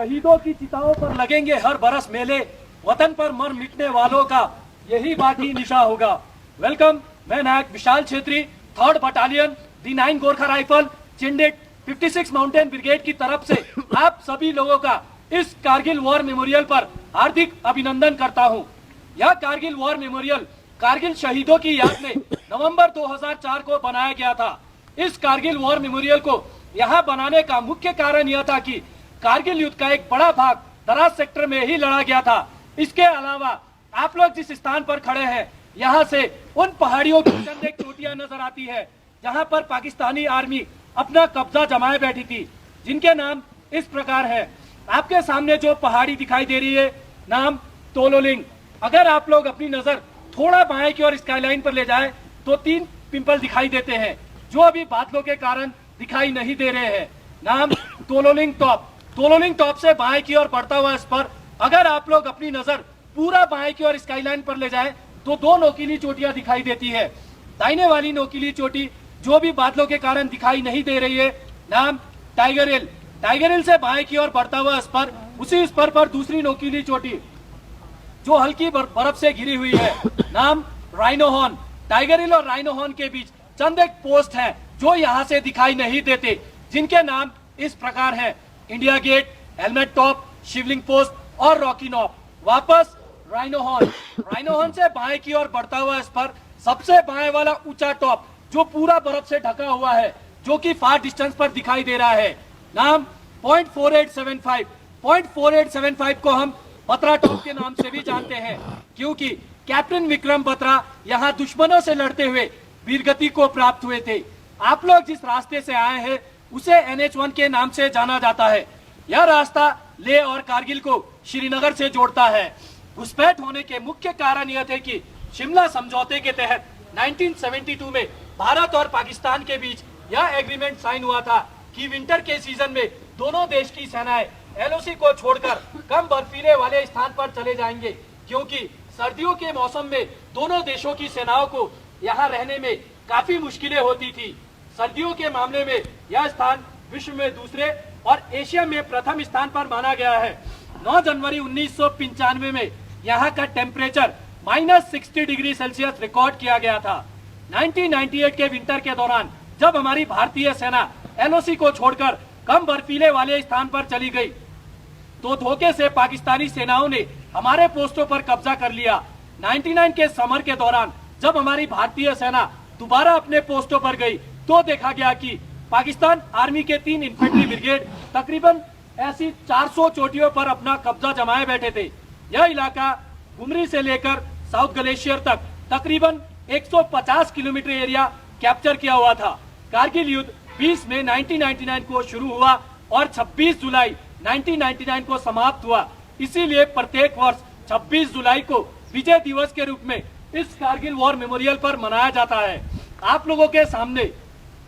शहीदों की चिताओं पर लगेंगे हर बरस मेले, वतन पर मर मिटने वालों का यही बाकी निशा होगा। वेलकम, मैं नायक विशाल छेत्री, 3rd बटालियन दी 9 गोरखा राइफल चिंडिट 56 माउंटेन ब्रिगेड की तरफ से आप सभी लोगों का इस कारगिल वॉर मेमोरियल पर हार्दिक अभिनंदन करता हूं। यह कारगिल वॉर मेमोरियल कारगिल शहीदों की याद में नवंबर 2004 को बनाया गया था। इस कारगिल वॉर मेमोरियल को यहाँ बनाने का मुख्य कारण यह था कि कारगिल युद्ध का एक बड़ा भाग दराज सेक्टर में ही लड़ा गया था। इसके अलावा आप लोग जिस स्थान पर खड़े हैं, यहाँ से उन पहाड़ियों की चंद एक चोटियां नजर आती है जहाँ पर पाकिस्तानी आर्मी अपना कब्जा जमाए बैठी थी, जिनके नाम इस प्रकार है। आपके सामने जो पहाड़ी दिखाई दे रही है, नाम तोलोलिंग। अगर आप लोग अपनी नजर थोड़ा बाएं की ओर स्काईलाइन पर ले जाए तो 3 पिंपल दिखाई देते हैं जो अभी बादलों के कारण दिखाई नहीं दे रहे हैं। नाम तोलोलिंग टॉप। तोलोलिंग टॉप से बाएं की ओर बढ़ता हुआ इस पर अगर आप लोग अपनी नजर पूरा बाएं की ओर स्काईलाइन पर ले जाए तो 2 नोकीली चोटियां दिखाई देती है। दाहिने वाली नोकीली चोटी जो भी बादलों के कारण दिखाई नहीं दे रही है, नाम टाइगर हिल। टाइगर हिल से बाएं की ओर बढ़ता हुआ इस पर, उसी इस पर दूसरी नोकीली चोटी जो हल्की बर्फ से घिरी हुई है, नाम राइनो हॉर्न। टाइगर हिल और राइनो हॉर्न के बीच चंद एक पोस्ट हैं जो यहाँ से दिखाई नहीं देते, जिनके नाम इस प्रकार हैं: इंडिया गेट, हेलमेट टॉप, शिवलिंग पोस्ट और रॉकी नॉप। वापस राइनो हॉर्न। राइनो हॉर्न से बाएं की ओर बढ़ता हुआ इस पर सबसे बाएं वाला ऊंचा टॉप जो पूरा बर्फ से ढका हुआ है, जो कि फार डिस्टेंस पर दिखाई दे रहा है, नाम .4875। .4875 को हम बत्रा टॉप के नाम से भी जानते हैं, क्योंकि कैप्टन विक्रम बत्रा यहाँ दुश्मनों से लड़ते हुए वीरगति को प्राप्त हुए थे। आप लोग जिस रास्ते से आए हैं उसे NH1 के नाम से जाना जाता है। यह रास्ता लेह और कारगिल को श्रीनगर से जोड़ता है। घुसपैठ होने के मुख्य कारण यह थे कि शिमला समझौते के तहत 1972 में भारत और पाकिस्तान के बीच यह एग्रीमेंट साइन हुआ था कि विंटर के सीजन में दोनों देश की सेनाएं LOC को छोड़कर कम बर्फीले वाले स्थान पर चले जाएंगे, क्योंकि सर्दियों के मौसम में दोनों देशों की सेनाओं को यहाँ रहने में काफी मुश्किलें होती थी। सर्दियों के मामले में यह स्थान विश्व में दूसरे और एशिया में प्रथम स्थान पर माना गया है। 9 जनवरी 1995 में यहाँ का टेम्परेचर -60 डिग्री सेल्सियस रिकॉर्ड किया गया था। 1998 के विंटर के दौरान जब हमारी भारतीय सेना LOC को छोड़कर कम बर्फीले वाले स्थान पर चली गई तो धोखे से पाकिस्तानी सेनाओं ने हमारे पोस्टों पर कब्जा कर लिया। 99 के समर के दौरान जब हमारी भारतीय सेना दोबारा अपने पोस्टों पर गई तो देखा गया कि पाकिस्तान आर्मी के 3 इन्फेंट्री ब्रिगेड तकरीबन ऐसी 400 चोटियों पर अपना कब्जा जमाए बैठे थे। यह इलाका गुमरी से लेकर साउथ ग्लेशियर तक तकरीबन 150 किलोमीटर एरिया कैप्चर किया हुआ था। कारगिल युद्ध 20 मई 1999 को शुरू हुआ और 26 जुलाई 1999 को समाप्त हुआ। इसीलिए प्रत्येक वर्ष 26 जुलाई को विजय दिवस के रूप में इस कारगिल वॉर मेमोरियल पर मनाया जाता है। आप लोगों के सामने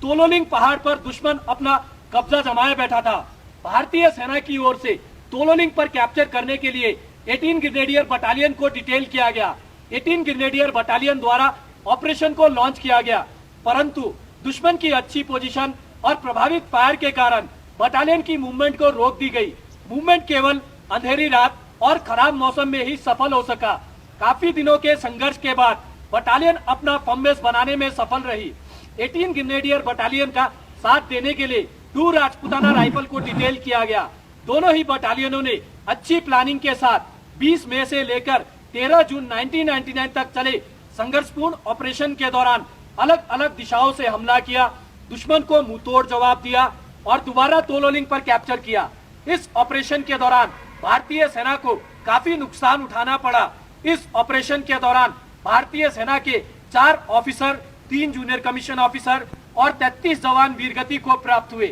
तोलोलिंग पहाड़ पर दुश्मन अपना कब्जा जमाए बैठा था। भारतीय सेना की ओर से तोलोलिंग पर कैप्चर करने के लिए 18 ग्रेनेडियर बटालियन को डिटेल किया गया। 18 ग्रेनेडियर बटालियन द्वारा ऑपरेशन को लॉन्च किया गया, परंतु दुश्मन की अच्छी पोजीशन और प्रभावित फायर के कारण बटालियन की मूवमेंट को रोक दी गई। मूवमेंट केवल अंधेरी रात और खराब मौसम में ही सफल हो सका। काफी दिनों के संघर्ष के बाद बटालियन अपना फर्म बेस बनाने में सफल रही। 18 ग्रेनेडियर बटालियन का साथ देने के लिए 2 राजपुताना राइफल को डिटेल किया गया। दोनों ही बटालियनों ने अच्छी प्लानिंग के साथ 20 मई से लेकर 13 जून 1999 तक चले संघर्षपूर्ण ऑपरेशन के दौरान अलग अलग दिशाओं से हमला किया, दुश्मन को मुंहतोड़ जवाब दिया और दोबारा तोलोलिंग पर कैप्चर किया। इस ऑपरेशन के दौरान भारतीय सेना को काफी नुकसान उठाना पड़ा। इस ऑपरेशन के दौरान भारतीय सेना के 4 ऑफिसर, 3 जूनियर कमीशन ऑफिसर और 33 जवान वीरगति को प्राप्त हुए।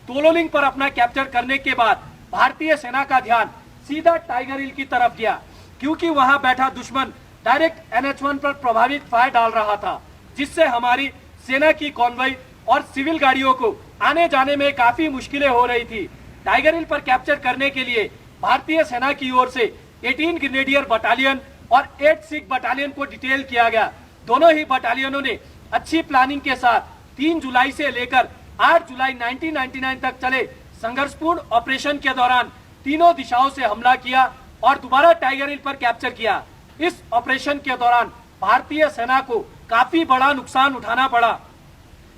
तोलोलिंग पर अपना कैप्चर करने के बाद भारतीय सेना का ध्यान सीधा टाइगर हिल की तरफ गया, क्योंकि वहां बैठा दुश्मन डायरेक्ट NH1 पर प्रभावित फायर डाल रहा था, जिससे हमारी सेना की कॉन्वॉय और सिविल गाड़ियों को आने जाने में काफी मुश्किलें हो रही थी। टाइगर हिल पर कैप्चर करने के लिए भारतीय सेना की ओर से 18 ग्रेनेडियर बटालियन और 8 सिख बटालियन को डिटेल किया गया। दोनों ही बटालियनों ने अच्छी प्लानिंग के साथ 3 जुलाई से लेकर 8 जुलाई 1999 तक चले संघर्षपूर्ण ऑपरेशन के दौरान तीनों दिशाओं से हमला किया और दोबारा टाइगर हिल पर कैप्चर किया। इस ऑपरेशन के दौरान भारतीय सेना को काफी बड़ा नुकसान उठाना पड़ा।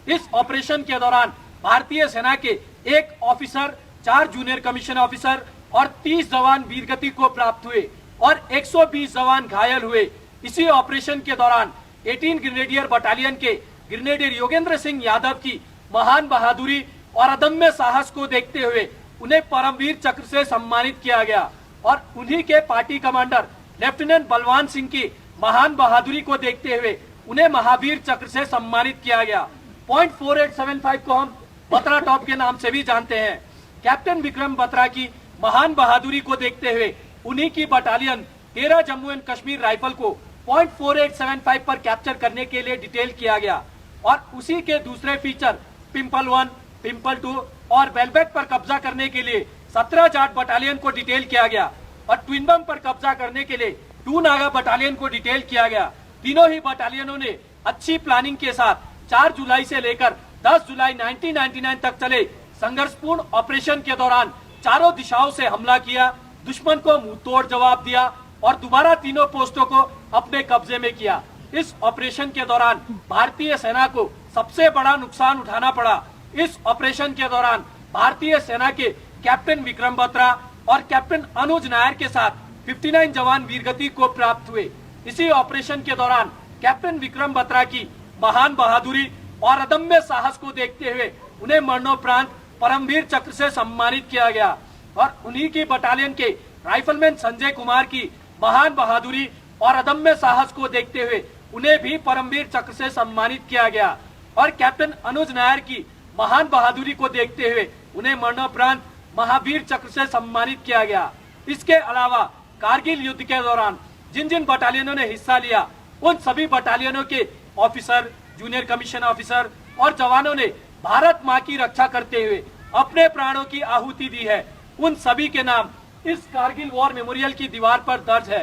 इस ऑपरेशन के दौरान भारतीय सेना के एक ऑफिसर, 4 जूनियर कमीशन ऑफिसर और 30 जवान वीरगति को प्राप्त हुए और 120 जवान घायल हुए। इसी ऑपरेशन के दौरान 18 ग्रेनेडियर बटालियन के ग्रेनेडियर योगेंद्र सिंह यादव की महान बहादुरी और अदम्य साहस को देखते हुए उन्हें परमवीर चक्र से सम्मानित किया गया और उन्हीं के party commander lieutenant Balwan Singh की महान बहादुरी को देखते हुए उन्हें महावीर चक्र से सम्मानित किया गया। पॉइंट 4875 को हम बत्रा टॉप के नाम से भी जानते हैं। कैप्टन विक्रम बत्रा की महान बहादुरी को देखते हुए उन्हीं की battalion 13 Jammu and Kashmir rifle को पॉइंट 4875 पर कैप्चर करने के लिए डिटेल किया गया और उसी के दूसरे फीचर पिंपल 1, पिंपल 2 और वेलबेक पर कब्जा करने के लिए 17 जाट बटालियन को डिटेल किया गया और ट्विनबम पर कब्जा करने के लिए 2 नागा बटालियन को डिटेल किया गया। तीनों ही बटालियनों ने अच्छी प्लानिंग के साथ 4 जुलाई से लेकर 10 जुलाई 1999 तक चले संघर्षपूर्ण ऑपरेशन के दौरान चारों दिशाओं से हमला किया, दुश्मन को मुंहतोड़ जवाब दिया और दोबारा तीनों पोस्टों को अपने कब्जे में किया। इस ऑपरेशन के दौरान भारतीय सेना को सबसे बड़ा नुकसान उठाना पड़ा। इस ऑपरेशन के दौरान भारतीय सेना के कैप्टन विक्रम बत्रा और कैप्टन अनुज नायर के साथ 59 जवान वीरगति को प्राप्त हुए। इसी ऑपरेशन के दौरान कैप्टन विक्रम बत्रा की महान बहादुरी और अदम्य साहस को देखते हुए उन्हें मरणोपरांत परमवीर चक्र से सम्मानित किया गया और उन्हीं की बटालियन के राइफलमैन संजय कुमार की महान बहादुरी और अदम्य साहस को देखते हुए उन्हें भी परमवीर चक्र से सम्मानित किया गया और कैप्टन अनुज नायर की महान बहादुरी को देखते हुए उन्हें मरणोपरांत महावीर चक्र से सम्मानित किया गया। इसके अलावा कारगिल युद्ध के दौरान जिन जिन बटालियनों ने हिस्सा लिया उन सभी बटालियनों के ऑफिसर, जूनियर कमीशन ऑफिसर और जवानों ने भारत माँ की रक्षा करते हुए अपने प्राणों की आहुति दी है। उन सभी के नाम इस कारगिल वॉर मेमोरियल की दीवार पर दर्ज है।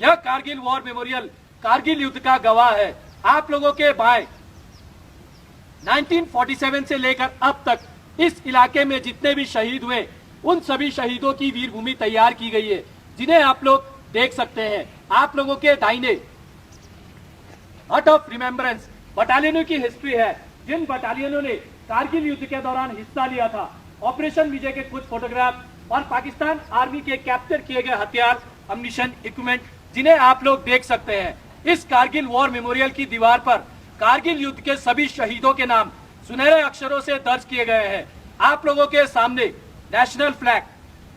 यह कारगिल वॉर मेमोरियल कारगिल युद्ध का गवाह है। आप लोगों के बाएं 1947 से लेकर अब तक इस इलाके में जितने भी शहीद हुए उन सभी शहीदों की वीर भूमि तैयार की गई है, जिन्हें आप लोग देख सकते हैं। आप लोगों के दाहिने हट ऑफ रिमेम्बरेंस बटालियनों की हिस्ट्री है, जिन बटालियनों ने कारगिल युद्ध के दौरान हिस्सा लिया था। ऑपरेशन विजय के कुछ फोटोग्राफ और पाकिस्तान आर्मी के कैप्चर किए गए हथियार, अम्युनिशन, इक्विपमेंट, जिन्हें आप लोग देख सकते हैं। इस कारगिल वॉर मेमोरियल की दीवार पर कारगिल युद्ध के सभी शहीदों के नाम सुनहरे अक्षरों से दर्ज किए गए हैं। आप लोगों के सामने नेशनल फ्लैग,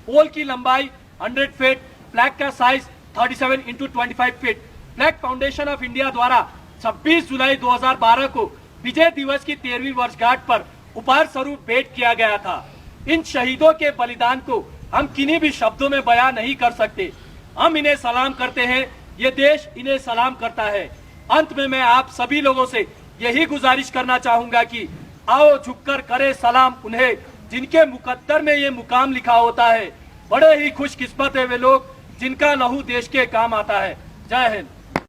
पोल की लंबाई 100 फीट, फ्लैग का size 37 into 25 feet, flag foundation of India द्वारा 26 जुलाई 2012 को विजय दिवस की 13वीं वर्षगांठ पर उपहार स्वरूप भेंट किया गया था। इन शहीदों के बलिदान को हम किन्हीं भी शब्दों में बयां नहीं कर सकते। हम इन्हें सलाम करते हैं, ये देश इन्हें सलाम करता है। अंत में मैं आप सभी लोगों से यही गुजारिश करना चाहूंगा कि आओ झुककर करे सलाम उन्हें जिनके मुकद्दर में ये मुकाम लिखा होता है। बड़े ही खुशकिस्मत है वे लोग जिनका लहू देश के काम आता है। जय हिंद।